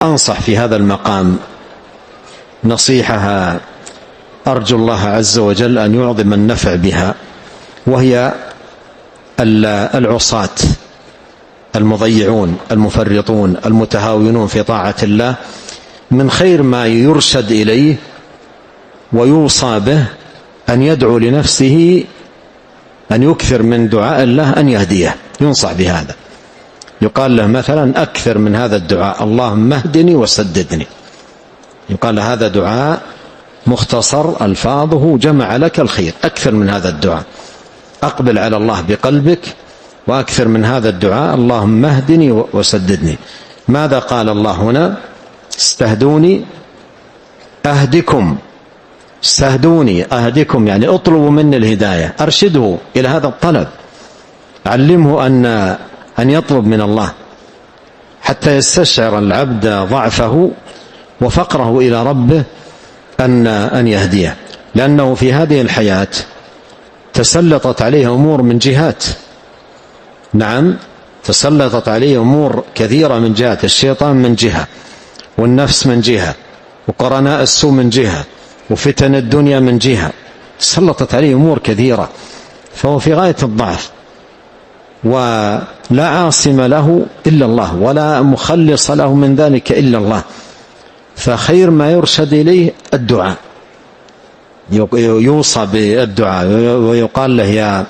أنصح في هذا المقام نصيحة أرجو الله عز وجل أن يعظم النفع بها، وهي العصاة المضيعون المفرطون المتهاونون في طاعة الله، من خير ما يرشد إليه ويوصى به أن يدعو لنفسه، أن يكثر من دعاء الله أن يهديه، ينصح بهذا. يقال له مثلا أكثر من هذا الدعاء: اللهم اهدني وسددني. يقال له هذا دعاء مختصر ألفاظه جمع لك الخير، أكثر من هذا الدعاء. أقبل على الله بقلبك وأكثر من هذا الدعاء: اللهم اهدني وسددني. ماذا قال الله هنا؟ استهدوني أهدكم. استهدوني أهدكم يعني اطلبوا مني الهداية، أرشده إلى هذا الطلب، علمه أن يطلب من الله حتى يستشعر العبد ضعفه وفقره إلى ربه أن يهديه، لأنه في هذه الحياة تسلطت عليه أمور من جهات. نعم، تسلطت عليه أمور كثيرة من جهات، الشيطان من جهة، والنفس من جهة، وقرناء السوء من جهة، وفتن الدنيا من جهة، تسلطت عليه أمور كثيرة، فهو في غاية الضعف، ولا عاصم له إلا الله، ولا مخلص له من ذلك إلا الله. فخير ما يرشد إليه الدعاء، يوصى بالدعاء ويقال له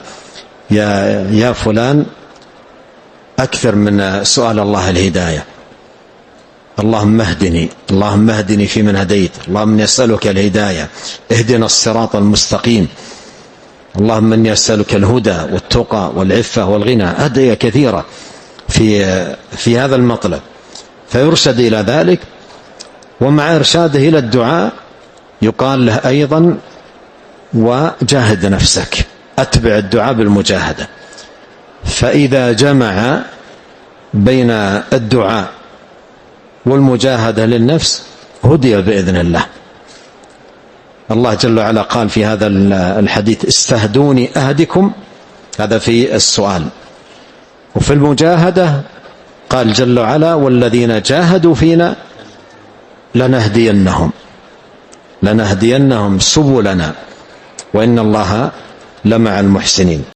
يا فلان أكثر من سؤال الله الهداية. اللهم اهدني، اللهم اهدني في من هديت، اللهم اني اسالك الهدايه، اهدنا الصراط المستقيم، اللهم اني اسالك الهدى والتقى والعفه والغنى. هدايا كثيره في هذا المطلب، فيرشد الى ذلك. ومع ارشاده الى الدعاء يقال له ايضا: وجاهد نفسك، اتبع الدعاء بالمجاهده. فاذا جمع بين الدعاء والمجاهدة للنفس هدي بإذن الله. الله جل وعلا قال في هذا الحديث: استهدوني أهدكم، هذا في السؤال. وفي المجاهدة قال جل وعلا: والذين جاهدوا فينا لنهدينهم سبلنا وإن الله لمع المحسنين.